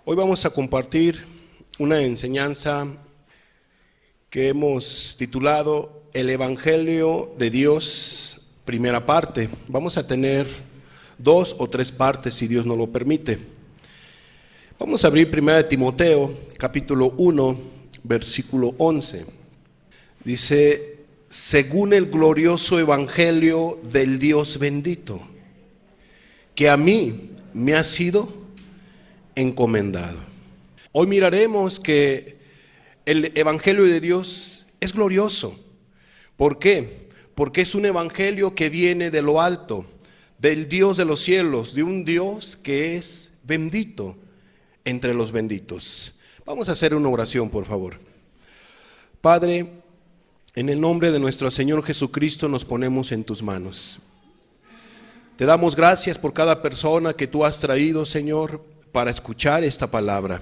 Hoy vamos a compartir una enseñanza que hemos titulado El Evangelio de Dios, primera parte. Vamos a tener 2 o 3 partes si Dios nos lo permite. Vamos a abrir 1 Timoteo, capítulo 1, versículo 11. Dice: según el glorioso Evangelio del Dios bendito, que a mí me ha sido encomendado. Hoy miraremos que el Evangelio de Dios es glorioso. ¿Por qué? Porque es un Evangelio que viene de lo alto, del Dios de los cielos, de un Dios que es bendito entre los benditos. Vamos a hacer una oración, por favor. Padre, en el nombre de nuestro Señor Jesucristo nos ponemos en tus manos. Te damos gracias por cada persona que tú has traído, Señor, para escuchar esta palabra.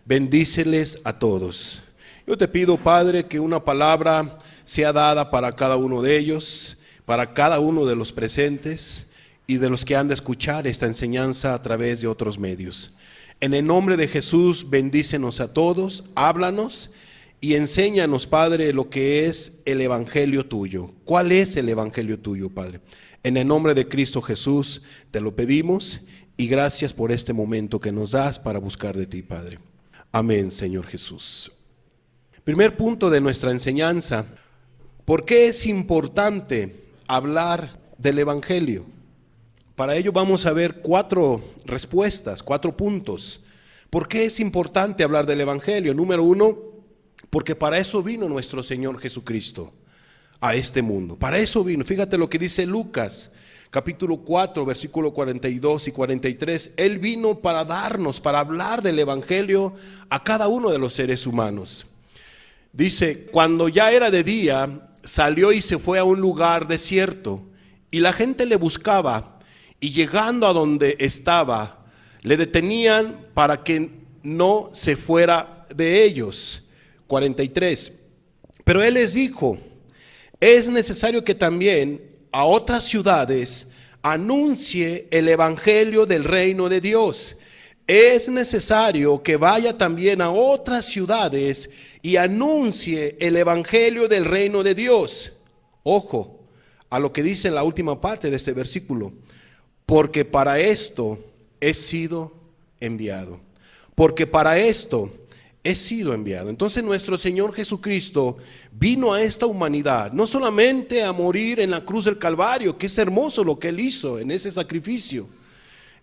Bendíceles a todos. Yo te pido, Padre, que una palabra sea dada para cada uno de ellos, para cada uno de los presentes y de los que han de escuchar esta enseñanza a través de otros medios. En el nombre de Jesús, bendícenos a todos, háblanos y enséñanos, Padre, lo que es el Evangelio tuyo. ¿Cuál es el Evangelio tuyo, Padre? En el nombre de Cristo Jesús te lo pedimos y gracias por este momento que nos das para buscar de ti, Padre. Amén, Señor Jesús. Primer punto de nuestra enseñanza: ¿por qué es importante hablar del Evangelio? Para ello vamos a ver 4 respuestas, 4 puntos. ¿Por qué es importante hablar del Evangelio? Número 1, porque para eso vino nuestro Señor Jesucristo a este mundo. Para eso vino. Fíjate lo que dice Lucas, capítulo 4, versículo 42 y 43. Él vino para darnos, para hablar del Evangelio a cada uno de los seres humanos. Dice: cuando ya era de día, salió y se fue a un lugar desierto, y la gente le buscaba, y llegando a donde estaba, le detenían para que no se fuera de ellos. 43. Pero él les dijo: es necesario que también a otras ciudades anuncie el Evangelio del reino de Dios. Es necesario que vaya también a otras ciudades y anuncie el Evangelio del reino de Dios. Ojo a lo que dice en la última parte de este versículo: porque para esto he sido enviado. Porque para esto he sido enviado. Entonces nuestro Señor Jesucristo vino a esta humanidad no solamente a morir en la cruz del Calvario, que es hermoso lo que Él hizo en ese sacrificio.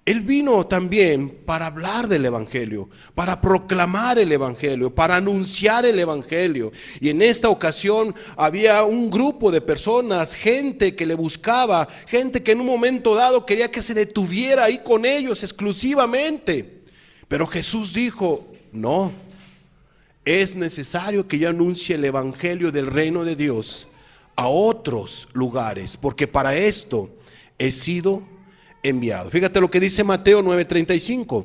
Él vino también para hablar del Evangelio, para proclamar el Evangelio, para anunciar el Evangelio. Y en esta ocasión había un grupo de personas, gente que le buscaba, gente que en un momento dado quería que se detuviera ahí con ellos exclusivamente. Pero Jesús dijo: no, es necesario que yo anuncie el Evangelio del reino de Dios a otros lugares, porque para esto he sido enviado. Fíjate lo que dice Mateo 9:35.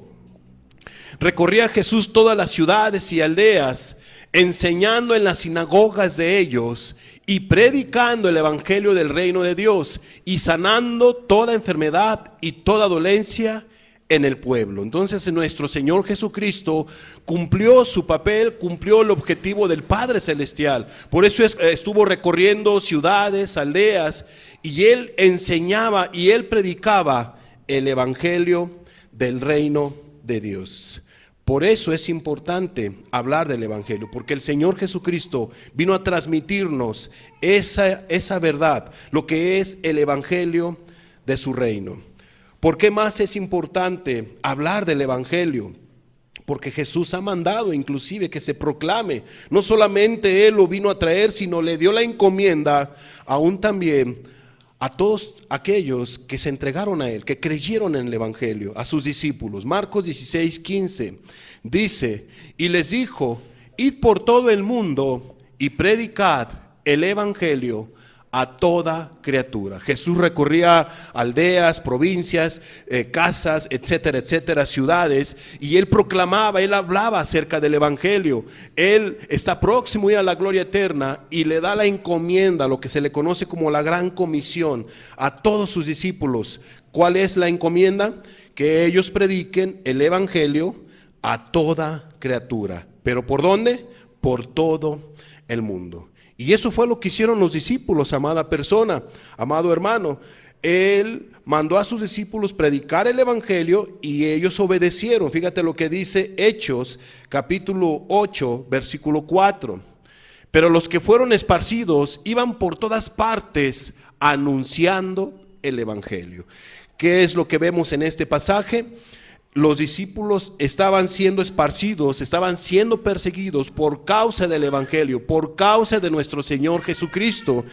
Recorría Jesús todas las ciudades y aldeas, enseñando en las sinagogas de ellos y predicando el Evangelio del reino de Dios y sanando toda enfermedad y toda dolencia en el pueblo. Entonces nuestro Señor Jesucristo cumplió su papel, cumplió el objetivo del Padre Celestial. Por eso estuvo recorriendo ciudades, aldeas, y Él enseñaba y Él predicaba el Evangelio del reino de Dios. Por eso es importante hablar del Evangelio, porque el Señor Jesucristo vino a transmitirnos esa verdad, lo que es el Evangelio de su reino. ¿Por qué más es importante hablar del Evangelio? Porque Jesús ha mandado inclusive que se proclame. No solamente Él lo vino a traer, sino le dio la encomienda aún también a todos aquellos que se entregaron a Él, que creyeron en el Evangelio, a sus discípulos. Marcos 16:15 dice: y les dijo: id por todo el mundo y predicad el Evangelio a toda criatura. Jesús recorría aldeas, provincias, casas, etcétera, etcétera, ciudades, y Él proclamaba, Él hablaba acerca del Evangelio. Él está próximo a ir a la gloria eterna y le da la encomienda, lo que se le conoce como la gran comisión, a todos sus discípulos. ¿Cuál es la encomienda? Que ellos prediquen el Evangelio a toda criatura. ¿Pero por dónde? Por todo el mundo. Y eso fue lo que hicieron los discípulos, amada persona, amado hermano. Él mandó a sus discípulos predicar el evangelio y ellos obedecieron. Fíjate lo que dice Hechos, capítulo 8, versículo 4. Pero los que fueron esparcidos iban por todas partes anunciando el evangelio. ¿Qué es lo que vemos en este pasaje? Los discípulos estaban siendo esparcidos, estaban siendo perseguidos por causa del evangelio, por causa de nuestro Señor Jesucristo.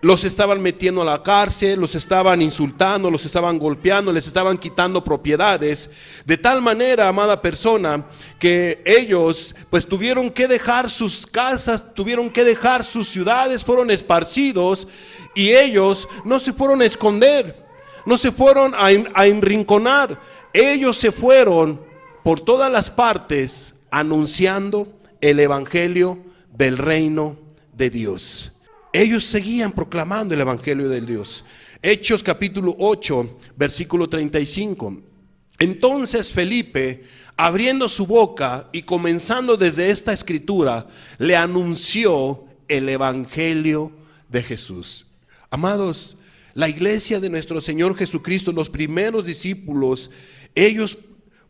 Los estaban metiendo a la cárcel, los estaban insultando, los estaban golpeando, les estaban quitando propiedades, de tal manera, amada persona, que ellos pues tuvieron que dejar sus casas, tuvieron que dejar sus ciudades, fueron esparcidos y ellos no se fueron a esconder, no se fueron a enrinconar. Ellos se fueron por todas las partes anunciando el evangelio del reino de Dios. Ellos seguían proclamando el evangelio del Dios. Hechos capítulo 8, versículo 35. Entonces Felipe, abriendo su boca y comenzando desde esta escritura, le anunció el evangelio de Jesús. Amados, la iglesia de nuestro Señor Jesucristo, los primeros discípulos, ellos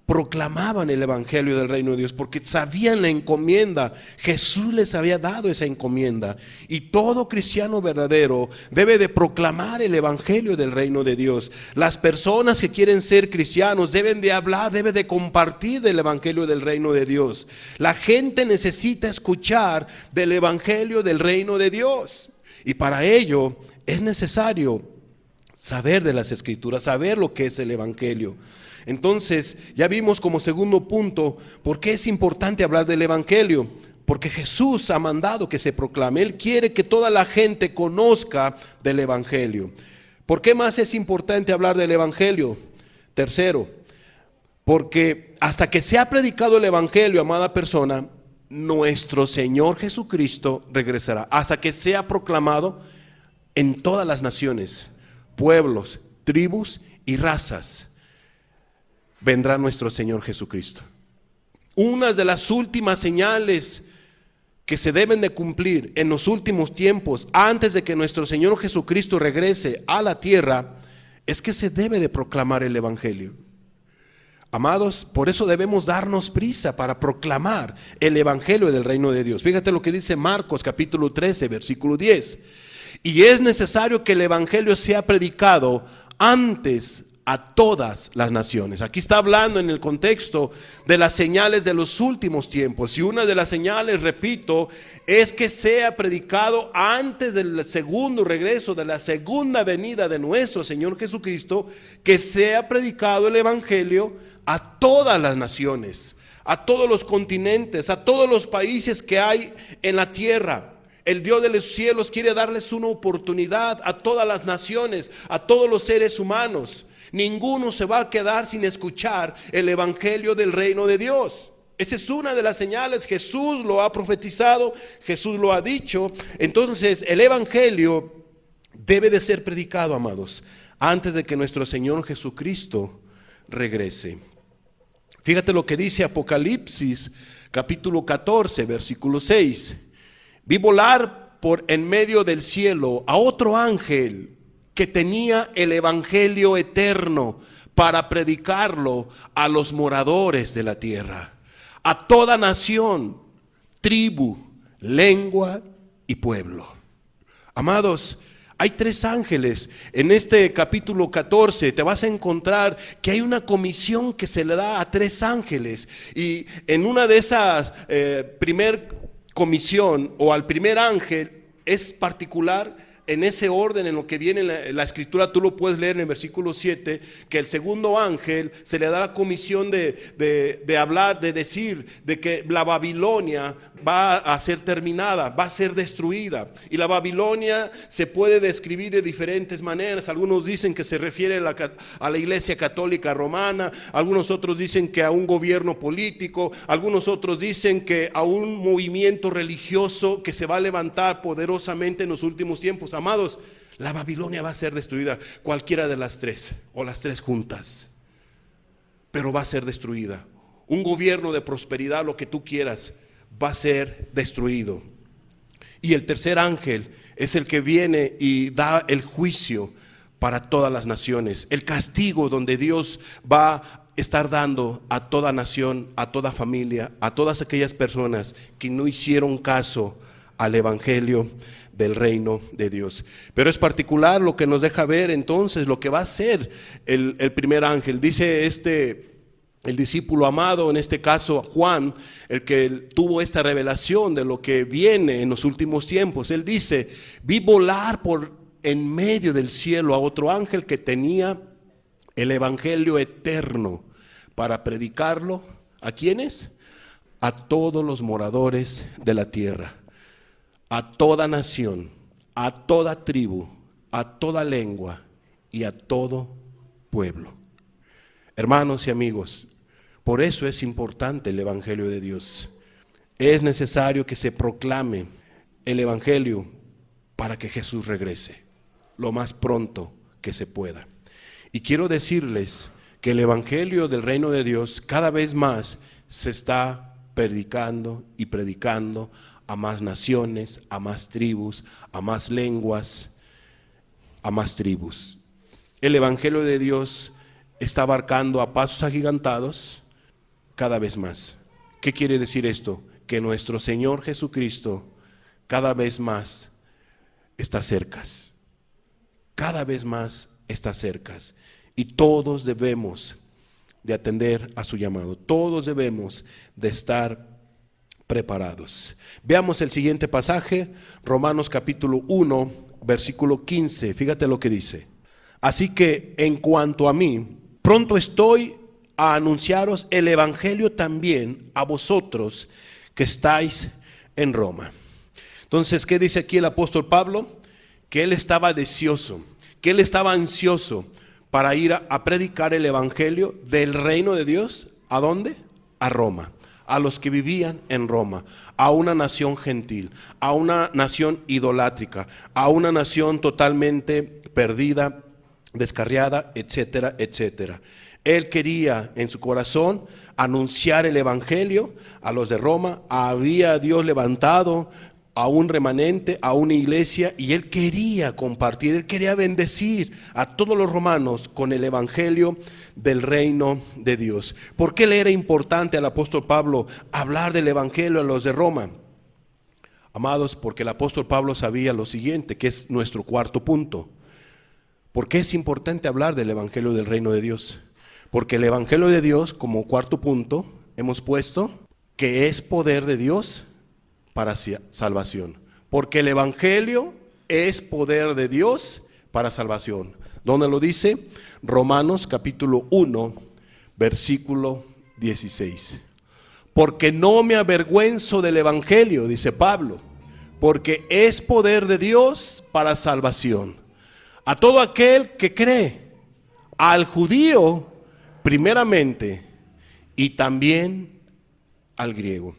proclamaban el evangelio del reino de Dios porque sabían la encomienda. Jesús les había dado esa encomienda y todo cristiano verdadero debe de proclamar el evangelio del reino de Dios. Las personas que quieren ser cristianos deben de hablar, deben de compartir del evangelio del reino de Dios. La gente necesita escuchar del evangelio del reino de Dios y para ello es necesario saber de las escrituras, saber lo que es el evangelio. Entonces, ya vimos como segundo punto, ¿por qué es importante hablar del evangelio? Porque Jesús ha mandado que se proclame. Él quiere que toda la gente conozca del evangelio. ¿Por qué más es importante hablar del evangelio? Tercero, porque hasta que se ha predicado el evangelio, amada persona, nuestro Señor Jesucristo regresará. Hasta que sea proclamado en todas las naciones, pueblos, tribus y razas, vendrá nuestro Señor Jesucristo. Una de las últimas señales que se deben de cumplir en los últimos tiempos, antes de que nuestro Señor Jesucristo regrese a la tierra, es que se debe de proclamar el evangelio. Amados, por eso debemos darnos prisa para proclamar el evangelio del reino de Dios. Fíjate lo que dice Marcos capítulo 13, versículo 10. Y es necesario que el evangelio sea predicado antes a todas las naciones. Aquí está hablando en el contexto de las señales de los últimos tiempos. Y una de las señales, repito, es que sea predicado antes del segundo regreso, de la segunda venida de nuestro Señor Jesucristo, que sea predicado el evangelio a todas las naciones, a todos los continentes, a todos los países que hay en la tierra. El Dios de los cielos quiere darles una oportunidad a todas las naciones, a todos los seres humanos. Ninguno se va a quedar sin escuchar el evangelio del reino de Dios. Esa es una de las señales. Jesús lo ha profetizado, Jesús lo ha dicho. Entonces el evangelio debe de ser predicado, amados, antes de que nuestro Señor Jesucristo regrese. Fíjate lo que dice Apocalipsis capítulo 14, versículo 6. Vi volar por en medio del cielo a otro ángel que tenía el evangelio eterno para predicarlo a los moradores de la tierra, a toda nación, tribu, lengua y pueblo. Amados, hay 3 ángeles. En este capítulo 14 te vas a encontrar que hay una comisión que se le da a 3 ángeles. Y en una de esas primer comisión o al primer ángel es particular. En ese orden, en lo que viene la escritura, tú lo puedes leer en el versículo 7, que el segundo ángel se le da la comisión de hablar, de decir, de que la Babilonia va a ser terminada, va a ser destruida. Y la Babilonia se puede describir de diferentes maneras. Algunos dicen que se refiere a la iglesia católica romana, algunos otros dicen que a un gobierno político, algunos otros dicen que a un movimiento religioso que se va a levantar poderosamente en los últimos tiempos. Amados, la Babilonia va a ser destruida, cualquiera de las 3 o las 3 juntas, pero va a ser destruida. un gobierno de prosperidad, lo que tú quieras, va a ser destruido. Y el tercer ángel es el que viene y da el juicio para todas las naciones, el castigo donde Dios va a estar dando a toda nación, a toda familia, a todas aquellas personas que no hicieron caso al evangelio del reino de Dios. Pero es particular lo que nos deja ver entonces lo que va a ser el primer ángel. Dice el discípulo amado, en este caso Juan, el que tuvo esta revelación de lo que viene en los últimos tiempos. Él dice: vi volar en medio del cielo a otro ángel que tenía el evangelio eterno para predicarlo. ¿A quiénes? A todos los moradores de la tierra, a toda nación, a toda tribu, a toda lengua y a todo pueblo. Hermanos y amigos, por eso es importante el evangelio de Dios. Es necesario que se proclame el evangelio para que Jesús regrese lo más pronto que se pueda. Y quiero decirles que el evangelio del reino de Dios cada vez más se está predicando y predicando a más naciones, a más tribus, a más lenguas, a más tribus. El evangelio de Dios está abarcando a pasos agigantados cada vez más. ¿Qué quiere decir esto? Que nuestro Señor Jesucristo cada vez más está cerca. Cada vez más está cerca. Y todos debemos de atender a su llamado. Todos debemos de estar preparados. Veamos el siguiente pasaje, Romanos capítulo 1, versículo 15. Fíjate lo que dice: así que en cuanto a mí, pronto estoy a anunciaros el evangelio también a vosotros que estáis en Roma. Entonces, ¿qué dice aquí el apóstol Pablo? Que él estaba deseoso, que él estaba ansioso para ir a predicar el evangelio del reino de Dios. ¿A dónde? A Roma, a los que vivían en Roma, a una nación gentil, a una nación idolátrica, a una nación totalmente perdida, descarriada, etcétera, etcétera. Él quería en su corazón anunciar el evangelio a los de Roma. Había Dios levantado a un remanente, a una iglesia, y él quería compartir, él quería bendecir a todos los romanos con el evangelio del reino de Dios. ¿Por qué le era importante al apóstol Pablo hablar del evangelio a los de Roma? Amados, porque el apóstol Pablo sabía lo siguiente, que es nuestro cuarto punto. ¿Por qué es importante hablar del evangelio del reino de Dios? Porque el evangelio de Dios, como cuarto punto, hemos puesto que es poder de Dios para salvación. Porque el evangelio es poder de Dios para salvación. ¿Dónde lo dice? Romanos capítulo 1, versículo 16. Porque no me avergüenzo del evangelio, dice Pablo, porque es poder de Dios para salvación a todo aquel que cree, al judío primeramente y también al griego.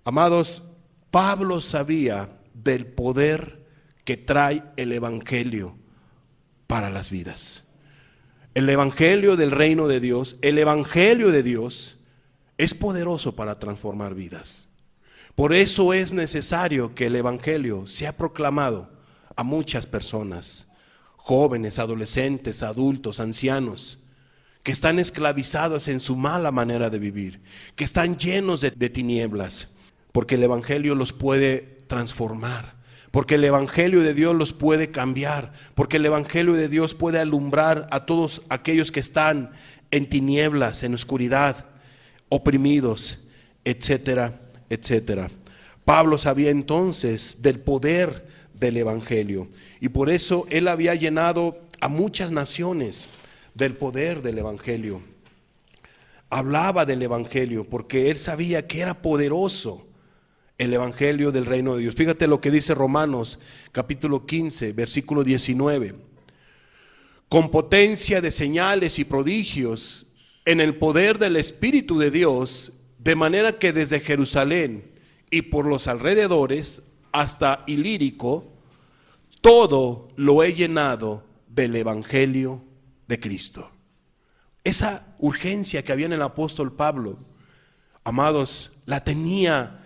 Amados, Pablo sabía del poder que trae el evangelio para las vidas. El evangelio del reino de Dios, el evangelio de Dios es poderoso para transformar vidas. Por eso es necesario que el evangelio sea proclamado a muchas personas, jóvenes, adolescentes, adultos, ancianos, que están esclavizados en su mala manera de vivir, que están llenos de tinieblas. Porque el evangelio los puede transformar, porque el evangelio de Dios los puede cambiar, porque el evangelio de Dios puede alumbrar a todos aquellos que están en tinieblas, en oscuridad, oprimidos, etcétera, etcétera. Pablo sabía entonces del poder del evangelio y por eso él había llenado a muchas naciones del poder del evangelio. Hablaba del evangelio porque él sabía que era poderoso el evangelio del reino de Dios. Fíjate lo que dice Romanos capítulo 15, versículo 19. Con potencia de señales y prodigios en el poder del Espíritu de Dios, de manera que desde Jerusalén y por los alrededores hasta Ilírico, todo lo he llenado del evangelio de Cristo. Esa urgencia que había en el apóstol Pablo Amados, la tenía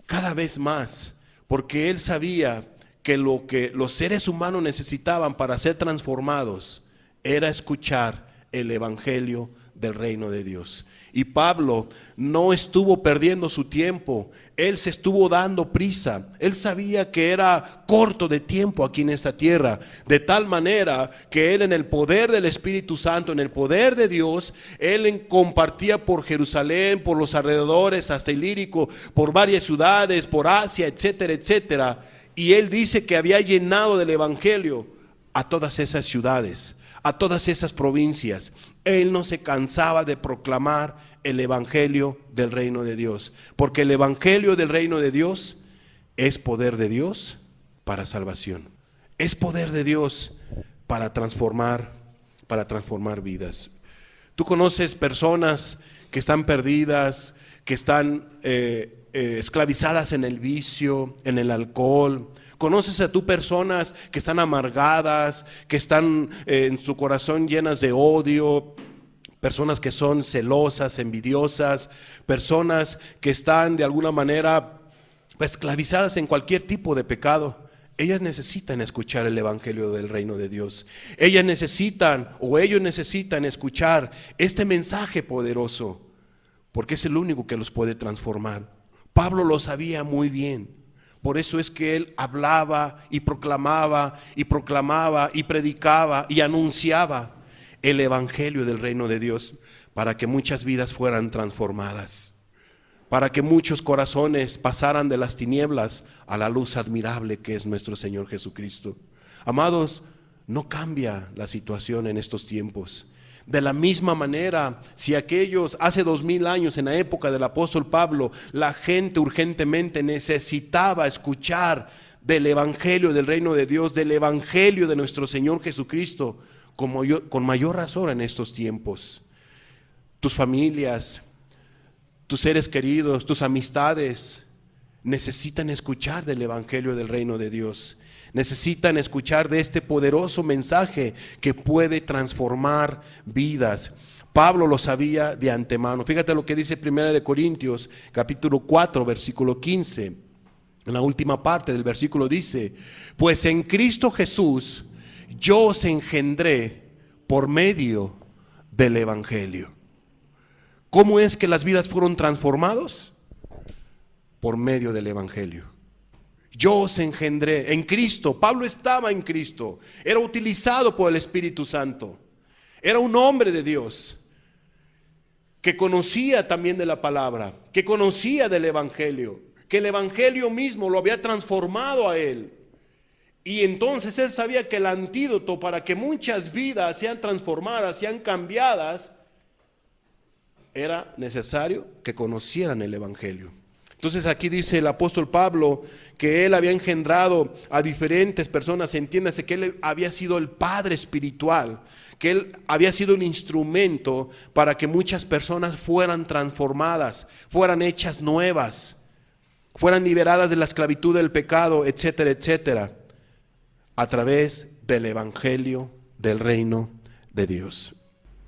cada vez más, porque él sabía que lo que los seres humanos necesitaban para ser transformados era escuchar el evangelio del reino de Dios. Y Pablo no estuvo perdiendo su tiempo, él se estuvo dando prisa. Él sabía que era corto de tiempo aquí en esta tierra, de tal manera que él, en el poder del Espíritu Santo, en el poder de Dios, él compartía por Jerusalén, por los alrededores, hasta Ilírico, por varias ciudades, por Asia, etcétera, etcétera. Y él dice que había llenado del evangelio a todas esas ciudades, a todas esas provincias. Él no se cansaba de proclamar el evangelio del reino de Dios, porque el evangelio del reino de Dios es poder de Dios para salvación, es poder de Dios para transformar vidas. Tú conoces personas que están perdidas, que están esclavizadas en el vicio, en el alcohol. Conoces a tú personas que están amargadas, que están en su corazón llenas de odio, personas que son celosas, envidiosas, personas que están de alguna manera esclavizadas en cualquier tipo de pecado. Ellas necesitan escuchar el evangelio del reino de Dios. Ellos necesitan escuchar este mensaje poderoso, porque es el único que los puede transformar. Pablo lo sabía muy bien. Por eso es que él hablaba y proclamaba y predicaba y anunciaba el evangelio del reino de Dios, para que muchas vidas fueran transformadas, para que muchos corazones pasaran de las tinieblas a la luz admirable que es nuestro Señor Jesucristo. Amados, no cambia la situación en estos tiempos. De la misma manera, si aquellos hace 2000 años, en la época del apóstol Pablo, la gente urgentemente necesitaba escuchar del evangelio del reino de Dios, del evangelio de nuestro Señor Jesucristo, con mayor razón en estos tiempos. Tus familias, tus seres queridos, tus amistades necesitan escuchar del evangelio del reino de Dios. Necesitan escuchar de este poderoso mensaje que puede transformar vidas. Pablo lo sabía de antemano. Fíjate lo que dice 1 Corintios capítulo 4 versículo 15. En la última parte del versículo dice: pues en Cristo Jesús yo os engendré por medio del evangelio. ¿Cómo es que las vidas fueron transformadas? Por medio del evangelio. Yo os engendré en Cristo. Pablo estaba en Cristo, era utilizado por el Espíritu Santo, era un hombre de Dios que conocía también de la palabra, que conocía del evangelio, que el evangelio mismo lo había transformado a él. Y entonces él sabía que el antídoto para que muchas vidas sean transformadas, sean cambiadas, era necesario que conocieran el evangelio. Entonces aquí dice el apóstol Pablo que él había engendrado a diferentes personas. Entiéndase que él había sido el padre espiritual, que él había sido un instrumento para que muchas personas fueran transformadas, fueran hechas nuevas, fueran liberadas de la esclavitud del pecado, etcétera, etcétera, a través del evangelio del reino de Dios.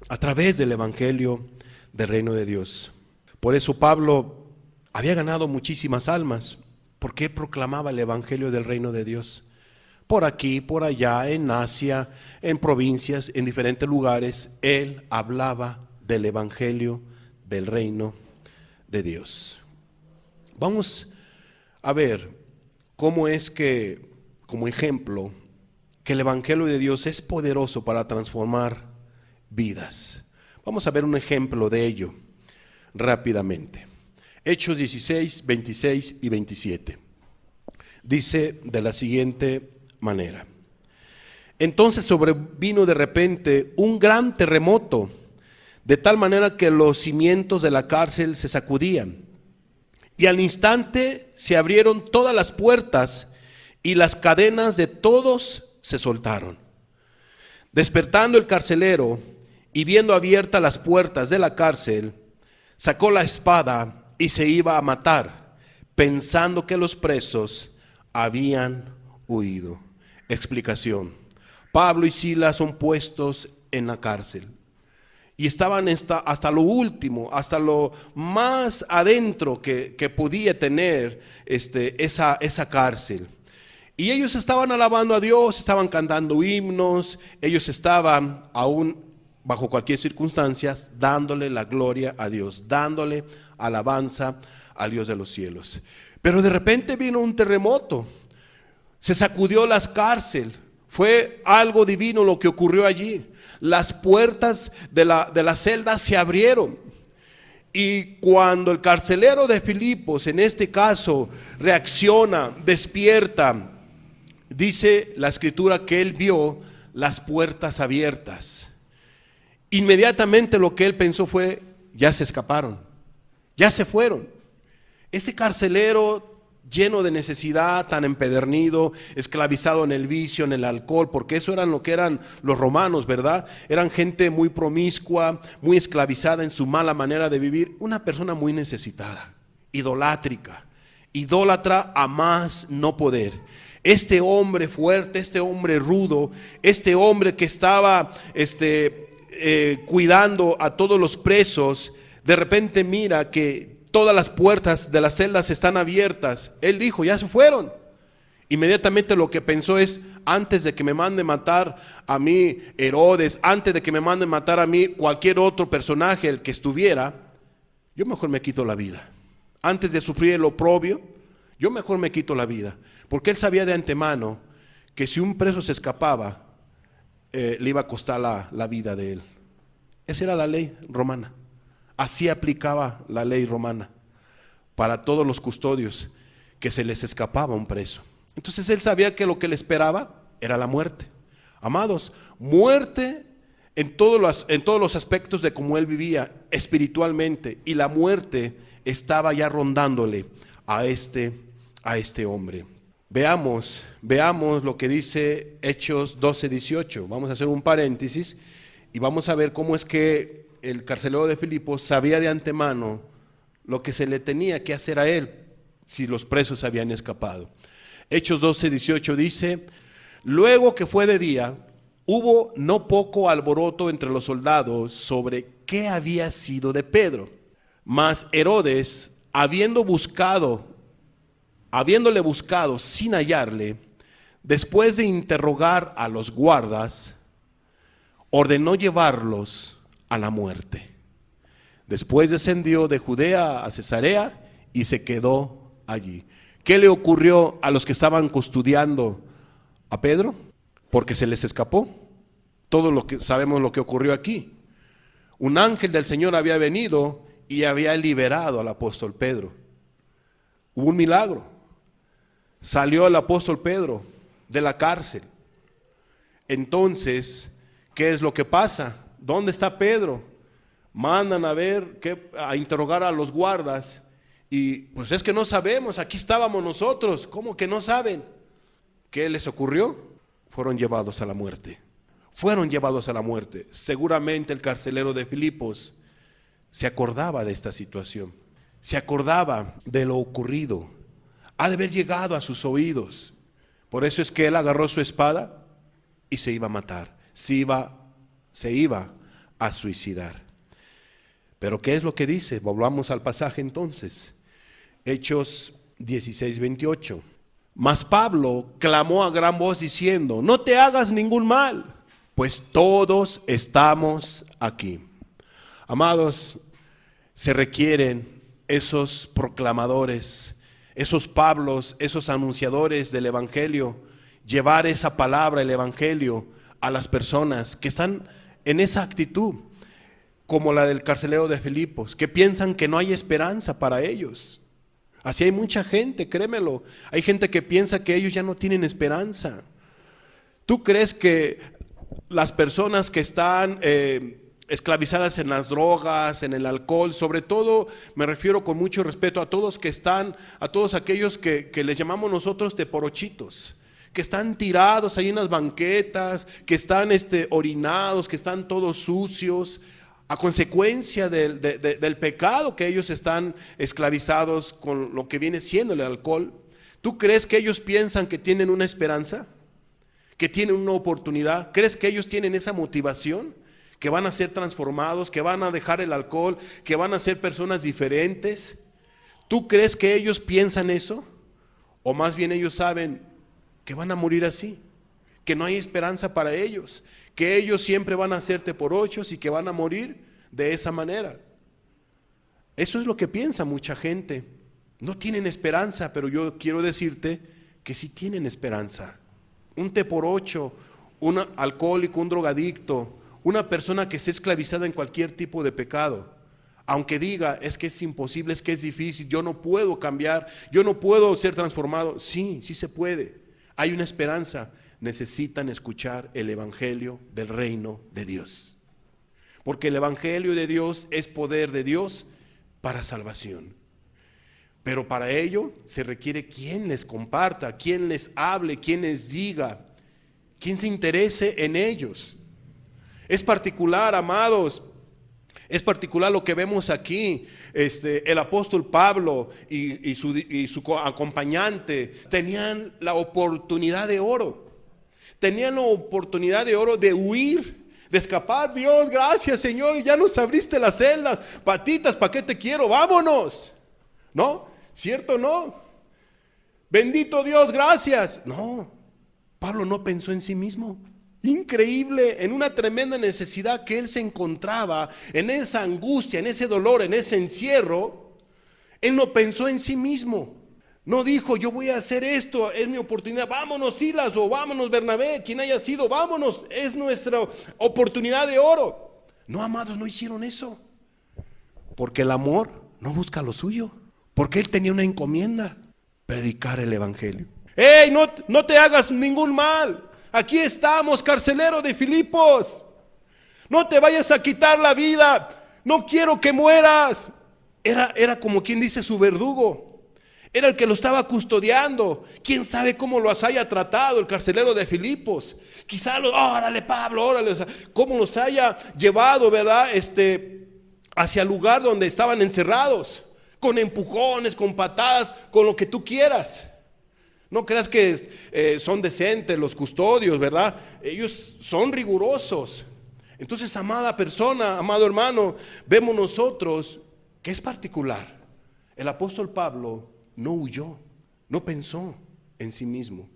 A través del evangelio del reino de Dios. Por eso Pablo había ganado muchísimas almas, porque proclamaba el evangelio del reino de Dios. Por aquí, por allá, en Asia, en provincias, en diferentes lugares, él hablaba del evangelio del reino de Dios. Vamos a ver cómo es que, como ejemplo, que el evangelio de Dios es poderoso para transformar vidas. Vamos a ver un ejemplo de ello rápidamente. Hechos 16, 26 y 27. Dice de la siguiente manera: entonces sobrevino de repente un gran terremoto, de tal manera que los cimientos de la cárcel se sacudían. Y al instante se abrieron todas las puertas y las cadenas de todos se soltaron. Despertando el carcelero y viendo abiertas las puertas de la cárcel, sacó la espada y se iba a matar, pensando que los presos habían huido. Explicación: Pablo y Silas son puestos en la cárcel. y estaban hasta lo último, hasta lo más adentro que podía tener esa cárcel. Y ellos estaban alabando a Dios, estaban cantando himnos, ellos estaban aún bajo cualquier circunstancia dándole la gloria a Dios, dándole alabanza al Dios de los cielos. Pero de repente vino un terremoto, se sacudió la cárcel, fue algo divino lo que ocurrió allí. Las puertas de la celda se abrieron. Y cuando el carcelero de Filipos, en este caso, reacciona, despierta, dice la escritura que él vio las puertas abiertas. Inmediatamente lo que él pensó fue: ya se escaparon, ya se fueron. Este carcelero lleno de necesidad, tan empedernido, esclavizado en el vicio, en el alcohol, porque eso eran lo que eran los romanos, ¿verdad? Eran gente muy promiscua, muy esclavizada en su mala manera de vivir, una persona muy necesitada, idolatra a más no poder. Este hombre fuerte, este hombre rudo, este hombre que estaba cuidando a todos los presos, de repente mira que todas las puertas de las celdas están abiertas. Él dijo: ya se fueron. Inmediatamente lo que pensó es: antes de que me mande matar a mí Herodes, antes de que me mande matar a mí cualquier otro personaje el que estuviera, yo mejor me quito la vida. Antes de sufrir el oprobio, yo mejor me quito la vida. Porque él sabía de antemano que si un preso se escapaba, le iba a costar la vida de él. Esa era la ley romana. Así aplicaba la ley romana para todos los custodios, que se les escapaba un preso. Entonces él sabía que lo que le esperaba era la muerte. Amados, muerte en todos los aspectos de cómo él vivía espiritualmente, y la muerte estaba ya rondándole a este hombre. Veamos lo que dice Hechos 12:18. Vamos a hacer un paréntesis y vamos a ver cómo es que el carcelero de Filipos sabía de antemano lo que se le tenía que hacer a él si los presos habían escapado. Hechos 12:18 dice: luego que fue de día, hubo no poco alboroto entre los soldados sobre qué había sido de Pedro. Mas Herodes, habiéndole buscado sin hallarle, después de interrogar a los guardas, ordenó llevarlos a la muerte. Después descendió de Judea a Cesarea y se quedó allí. ¿Qué le ocurrió a los que estaban custodiando a Pedro? Porque se les escapó. Sabemos lo que ocurrió aquí. Un ángel del Señor había venido y había liberado al apóstol Pedro. Hubo un milagro. Salió el apóstol Pedro de la cárcel. Entonces, ¿qué es lo que pasa? ¿Dónde está Pedro? Mandan a interrogar a los guardas, y pues es que no sabemos, aquí estábamos nosotros. ¿Cómo que no saben? ¿Qué les ocurrió? Fueron llevados a la muerte. Seguramente el carcelero de Filipos se acordaba de esta situación, se acordaba de lo ocurrido, ha de haber llegado a sus oídos. Por eso es que él agarró su espada y se iba a matar, se iba a suicidar. Pero ¿qué es lo que dice? Volvamos al pasaje entonces. Hechos 16:28. Mas Pablo clamó a gran voz diciendo: no te hagas ningún mal, pues todos estamos aquí. Amados, se requieren esos proclamadores, esos Pablos, esos anunciadores del evangelio, llevar esa palabra, el evangelio, a las personas que están en esa actitud, como la del carcelero de Filipos, que piensan que no hay esperanza para ellos. Así hay mucha gente, créemelo. Hay gente que piensa que ellos ya no tienen esperanza. ¿Tú crees que las personas que están esclavizadas en las drogas, en el alcohol, sobre todo me refiero con mucho respeto a todos aquellos que les llamamos nosotros teporochitos, que están tirados ahí en las banquetas, que están orinados, que están todos sucios, a consecuencia del pecado que ellos están esclavizados con lo que viene siendo el alcohol? ¿Tú crees que ellos piensan que tienen una esperanza? ¿Que tienen una oportunidad? ¿Crees que ellos tienen esa motivación? que van a ser transformados, que van a dejar el alcohol, que van a ser personas diferentes. ¿Tú crees que ellos piensan eso? O más bien ellos saben que van a morir así, que no hay esperanza para ellos, que ellos siempre van a hacerte por ochos y que van a morir de esa manera. Eso es lo que piensa mucha gente. No tienen esperanza, pero yo quiero decirte que sí tienen esperanza. Un té por ocho, un alcohólico, un drogadicto, una persona que esté esclavizada en cualquier tipo de pecado, aunque diga, es que es imposible, es que es difícil, yo no puedo cambiar, yo no puedo ser transformado. Sí, sí se puede. Hay una esperanza. Necesitan escuchar el evangelio del reino de Dios. Porque el evangelio de Dios es poder de Dios para salvación. Pero para ello se requiere quien les comparta, quien les hable, quien les diga, quien se interese en ellos. Es particular, amados, es particular lo que vemos aquí. El apóstol Pablo y su acompañante tenían la oportunidad de oro. Tenían la oportunidad de oro de huir, de escapar. Dios, gracias Señor, ya nos abriste las celdas. Patitas, ¿para qué te quiero? Vámonos. ¿No? ¿Cierto o no? Bendito Dios, gracias. No, Pablo no pensó en sí mismo. Increíble, en una tremenda necesidad que él se encontraba, en esa angustia, en ese dolor, en ese encierro, él no pensó en sí mismo. No dijo, yo voy a hacer esto, es mi oportunidad, vámonos Silas o vámonos Bernabé, quien haya sido, vámonos, es nuestra oportunidad de oro. No, amados, no hicieron eso, porque el amor no busca lo suyo, porque él tenía una encomienda, predicar el evangelio. ¡Ey, no te hagas ningún mal! Aquí estamos, carcelero de Filipos, no te vayas a quitar la vida, no quiero que mueras. Era como quien dice su verdugo. Era el que lo estaba custodiando. Quién sabe cómo los haya tratado el carcelero de Filipos. Quizá órale Pablo, órale, o sea, cómo los haya llevado, ¿verdad? Hacia el lugar donde estaban encerrados, con empujones, con patadas, con lo que tú quieras. No creas que son decentes los custodios, ¿verdad? Ellos son rigurosos. Entonces, amada persona, amado hermano, vemos nosotros que es particular. El apóstol Pablo no huyó, no pensó en sí mismo.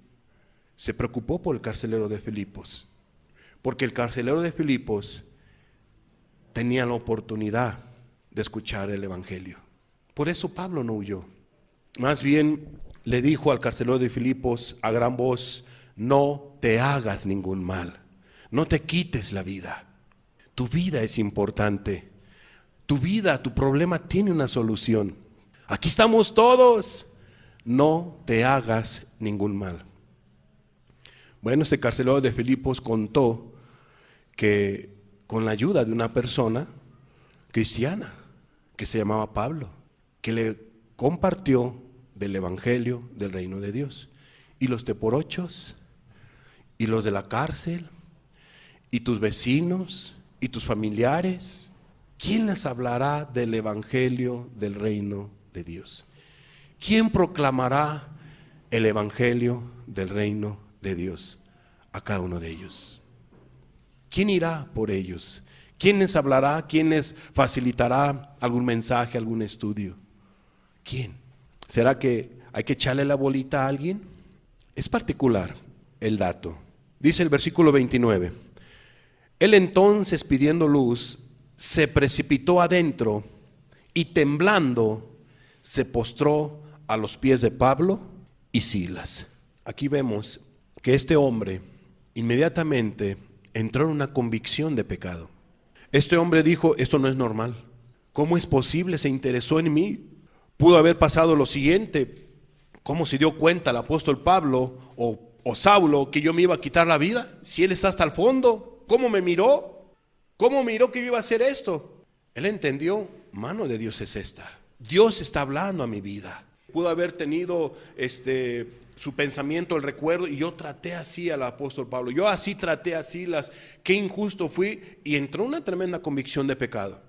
Se preocupó por el carcelero de Filipos, porque el carcelero de Filipos tenía la oportunidad de escuchar el evangelio. Por eso Pablo no huyó. Más bien le dijo al carcelero de Filipos a gran voz, no te hagas ningún mal, no te quites la vida. Tu vida es importante. Tu vida, tu problema tiene una solución. Aquí estamos todos. No te hagas ningún mal. Bueno, este carcelero de Filipos contó que con la ayuda de una persona cristiana que se llamaba Pablo, que le compartió del evangelio del reino de Dios. Y los teporochos, y los de la cárcel, y tus vecinos, y tus familiares, ¿quién les hablará del evangelio del reino de Dios? ¿Quién proclamará el evangelio del reino de Dios a cada uno de ellos? ¿Quién irá por ellos? ¿Quién les hablará? ¿Quién les facilitará algún mensaje, algún estudio? ¿Quién? ¿Será que hay que echarle la bolita a alguien? Es particular el dato. Dice el versículo 29. Él entonces, pidiendo luz, se precipitó adentro y temblando se postró a los pies de Pablo y Silas. Aquí vemos que este hombre inmediatamente entró en una convicción de pecado. Este hombre dijo, esto no es normal. ¿Cómo es posible? Se interesó en mí. Pudo haber pasado lo siguiente. ¿Cómo se dio cuenta el apóstol Pablo o Saulo que yo me iba a quitar la vida? Si él está hasta el fondo, ¿cómo me miró? ¿Cómo miró que yo iba a hacer esto? Él entendió, mano de Dios es esta. Dios está hablando a mi vida. Pudo haber tenido su pensamiento, el recuerdo, y yo traté así al apóstol Pablo. Yo así traté a Silas. Qué injusto fui. Y entró una tremenda convicción de pecado.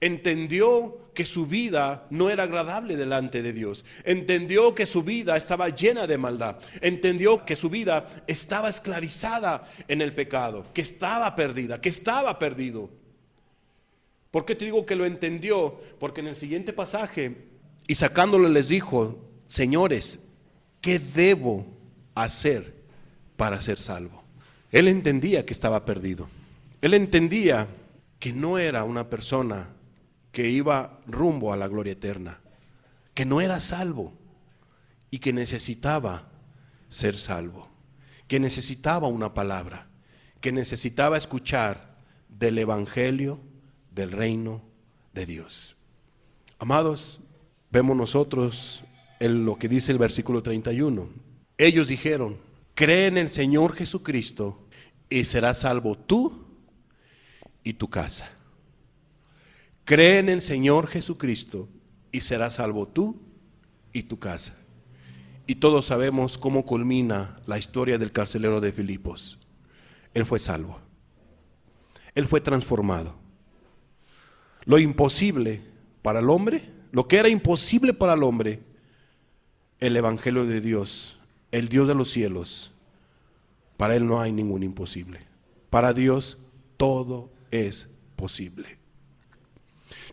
Entendió que su vida no era agradable delante de Dios. Entendió que su vida estaba llena de maldad. Entendió que su vida estaba esclavizada en el pecado, que estaba perdida, que estaba perdido. ¿Por qué te digo que lo entendió? Porque en el siguiente pasaje, y sacándolo les dijo: señores, ¿qué debo hacer para ser salvo? Él entendía que estaba perdido. Él entendía que no era una persona que iba rumbo a la gloria eterna, que no era salvo y que necesitaba ser salvo, que necesitaba una palabra, que necesitaba escuchar del evangelio del reino de Dios. Amados, vemos nosotros en lo que dice el versículo 31. Ellos dijeron: cree en el Señor Jesucristo y serás salvo tú y tu casa. Cree en el Señor Jesucristo y serás salvo tú y tu casa. Y todos sabemos cómo culmina la historia del carcelero de Filipos. Él fue salvo. Él fue transformado. Lo imposible para el hombre, lo que era imposible para el hombre, el evangelio de Dios, el Dios de los cielos, para Él no hay ningún imposible. Para Dios todo es posible.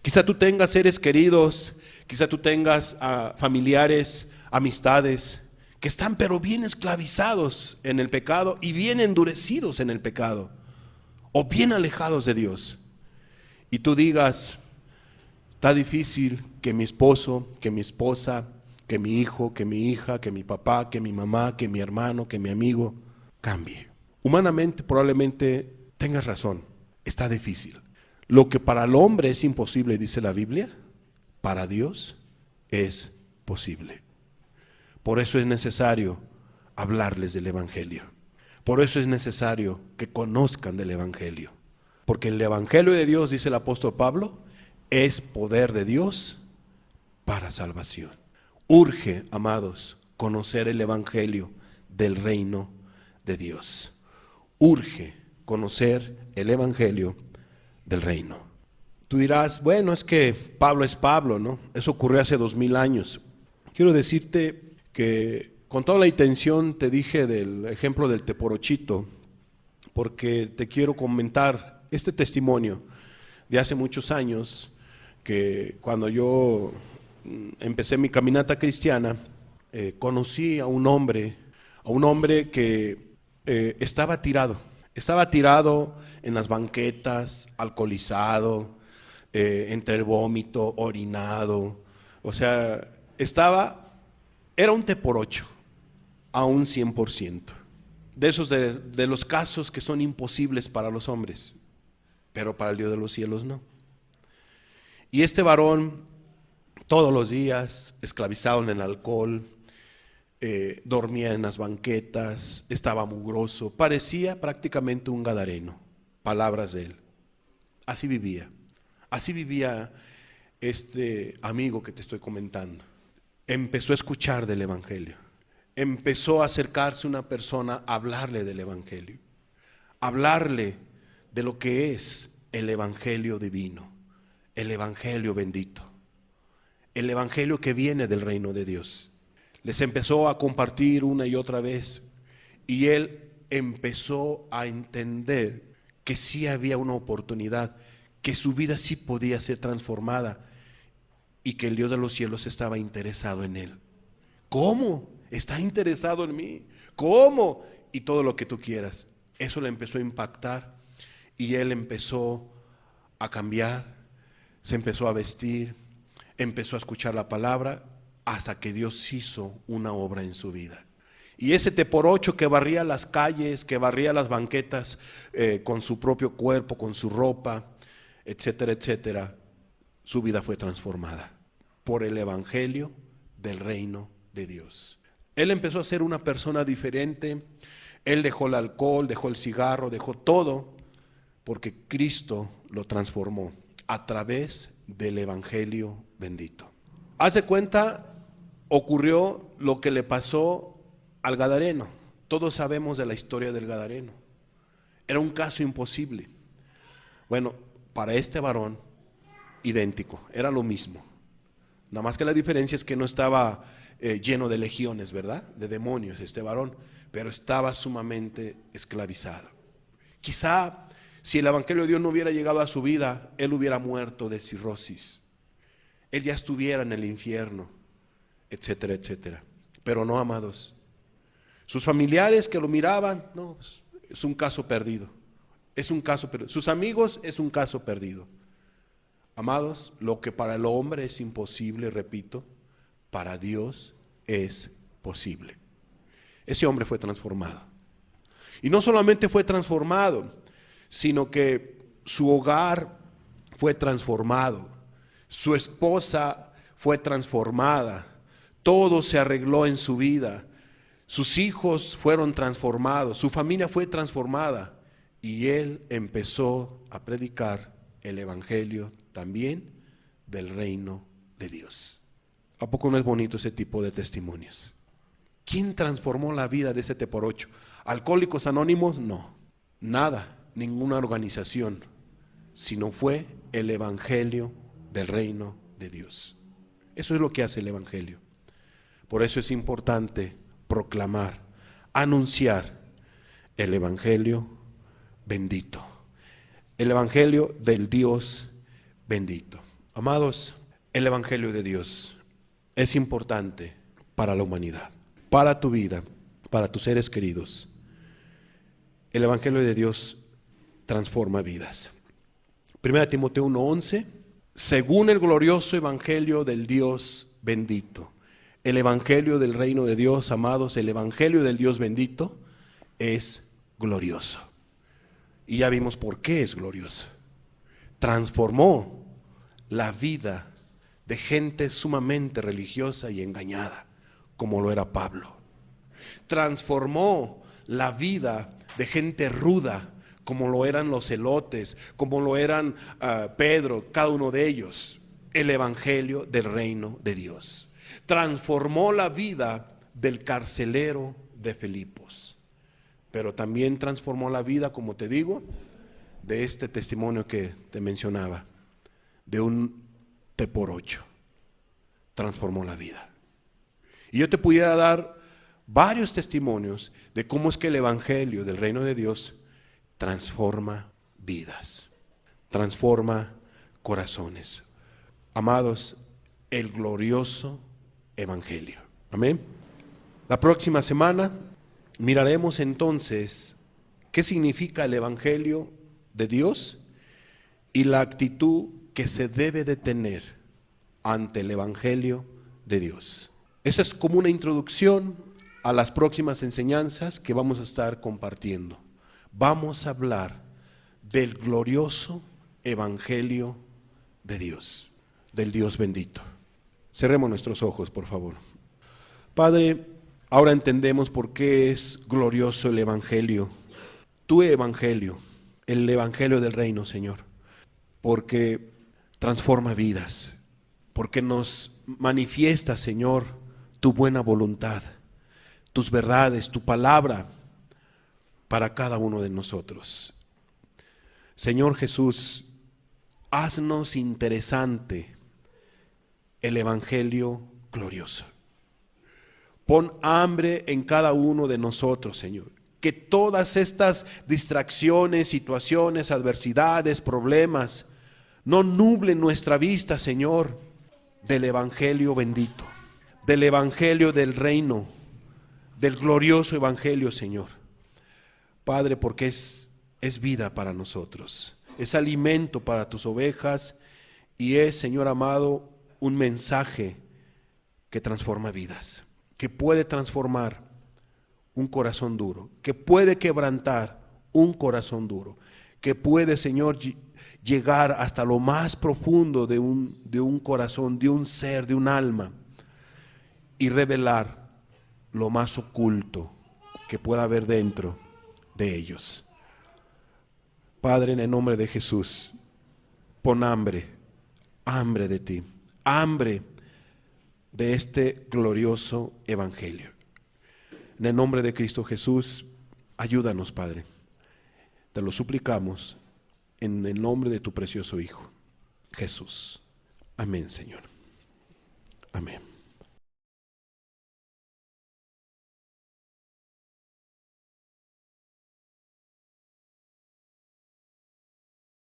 Quizá tú tengas seres queridos, quizá tú tengas familiares, amistades, que están pero bien esclavizados en el pecado y bien endurecidos en el pecado, o bien alejados de Dios. Y tú digas: está difícil que mi esposo, que mi esposa, que mi hijo, que mi hija, que mi papá, que mi mamá, que mi hermano, que mi amigo cambie. Humanamente probablemente tengas razón, está difícil. Lo que para el hombre es imposible, dice la Biblia, para Dios es posible. Por eso es necesario hablarles del evangelio. Por eso es necesario que conozcan del evangelio. Porque el evangelio de Dios, dice el apóstol Pablo, es poder de Dios para salvación. Urge, amados, conocer el evangelio del reino de Dios. Urge conocer el evangelio del reino. Tú dirás: bueno, es que Pablo es Pablo, ¿no? Eso ocurrió hace 2000 años. Quiero decirte que con toda la intención te dije del ejemplo del teporochito, porque te quiero comentar este testimonio de hace muchos años, que cuando yo empecé mi caminata cristiana, conocí a un hombre que estaba tirado en las banquetas, alcoholizado, entre el vómito, orinado. O sea, era un teporocho a un 100%. De esos de los casos que son imposibles para los hombres, pero para el Dios de los cielos no. Y este varón, todos los días, esclavizado en el alcohol, dormía en las banquetas, estaba mugroso, parecía prácticamente un gadareno. Palabras de él. Así vivía este amigo que te estoy comentando. Empezó a escuchar del evangelio, empezó a acercarse una persona a hablarle del evangelio, hablarle de lo que es el evangelio divino, el evangelio bendito, el evangelio que viene del reino de Dios. Les empezó a compartir una y otra vez, y él empezó a entender que sí había una oportunidad, que su vida sí podía ser transformada y que el Dios de los cielos estaba interesado en él. ¿Cómo? ¿Está interesado en mí? ¿Cómo? Y todo lo que tú quieras. Eso le empezó a impactar y él empezó a cambiar, se empezó a vestir, empezó a escuchar la palabra hasta que Dios hizo una obra en su vida. Y ese teporocho que barría las calles, que barría las banquetas con su propio cuerpo, con su ropa, etcétera, etcétera, su vida fue transformada por el evangelio del reino de Dios. Él empezó a ser una persona diferente. Él dejó el alcohol, dejó el cigarro, dejó todo, porque Cristo lo transformó a través del evangelio bendito. Haz de cuenta, ocurrió lo que le pasó al gadareno. Todos sabemos de la historia del gadareno. Era un caso imposible. Bueno, para este varón idéntico, era lo mismo. Nada más que la diferencia es que no estaba lleno de legiones, ¿verdad? De demonios este varón, pero estaba sumamente esclavizado. Quizá si el Evangelio de Dios no hubiera llegado a su vida, él hubiera muerto de cirrosis. Él ya estuviera en el infierno, etcétera, etcétera. Pero no, amados. Sus familiares que lo miraban, no, es un caso perdido. Es un caso perdido. Sus amigos, es un caso perdido. Amados, lo que para el hombre es imposible, repito, para Dios es posible. Ese hombre fue transformado. Y no solamente fue transformado, sino que su hogar fue transformado. Su esposa fue transformada. Todo se arregló en su vida. Sus hijos fueron transformados. Su familia fue transformada. Y él empezó a predicar el evangelio también del reino de Dios. ¿A poco no es bonito ese tipo de testimonios? ¿Quién transformó la vida de ese T8? ¿Alcohólicos Anónimos? No, nada, ninguna organización, sino fue el evangelio del reino de Dios. Eso es lo que hace el evangelio. Por eso es importante proclamar, anunciar el evangelio bendito, el evangelio del Dios bendito. Amados, el evangelio de Dios es importante para la humanidad, para tu vida, para tus seres queridos. El evangelio de Dios transforma vidas. 1 Timoteo 1:11, según el glorioso evangelio del Dios bendito. El evangelio del reino de Dios, amados, el evangelio del Dios bendito es glorioso. Y ya vimos por qué es glorioso. Transformó la vida de gente sumamente religiosa y engañada, como lo era Pablo. Transformó la vida de gente ruda, como lo eran los celotes, como lo eran Pedro, cada uno de ellos. El evangelio del reino de Dios. Transformó la vida del carcelero de Filipos, pero también transformó la vida, como te digo, de este testimonio que te mencionaba, de un T8. Transformó la vida. Y yo te pudiera dar varios testimonios de cómo es que el evangelio del reino de Dios transforma vidas, transforma corazones. Amados, el glorioso evangelio. Amén. La próxima semana miraremos entonces qué significa el evangelio de Dios y la actitud que se debe de tener ante el evangelio de Dios. Esa es como una introducción a las próximas enseñanzas que vamos a estar compartiendo. Vamos a hablar del glorioso evangelio de Dios, del Dios bendito. Cerremos nuestros ojos, por favor. Padre, ahora entendemos por qué es glorioso el evangelio, tu evangelio, el evangelio del reino, Señor, porque transforma vidas, porque nos manifiesta, Señor, tu buena voluntad, tus verdades, tu palabra para cada uno de nosotros. Señor Jesús, haznos interesante el evangelio glorioso. Pon hambre en cada uno de nosotros, Señor. Que todas estas distracciones, situaciones, adversidades, problemas, no nublen nuestra vista, Señor, del evangelio bendito, del evangelio del reino, del glorioso evangelio, Señor. Padre, porque es vida para nosotros, es alimento para tus ovejas y es, Señor amado, un mensaje que transforma vidas, que puede transformar un corazón duro, que puede quebrantar un corazón duro, que puede, Señor, llegar hasta lo más profundo de un corazón, de un ser, de un alma, y revelar lo más oculto que pueda haber dentro de ellos. Padre, en el nombre de Jesús, pon hambre de ti, hambre de este glorioso evangelio. En el nombre de Cristo Jesús, ayúdanos, Padre. Te lo suplicamos en el nombre de tu precioso Hijo. Jesús. Amén, Señor. Amén.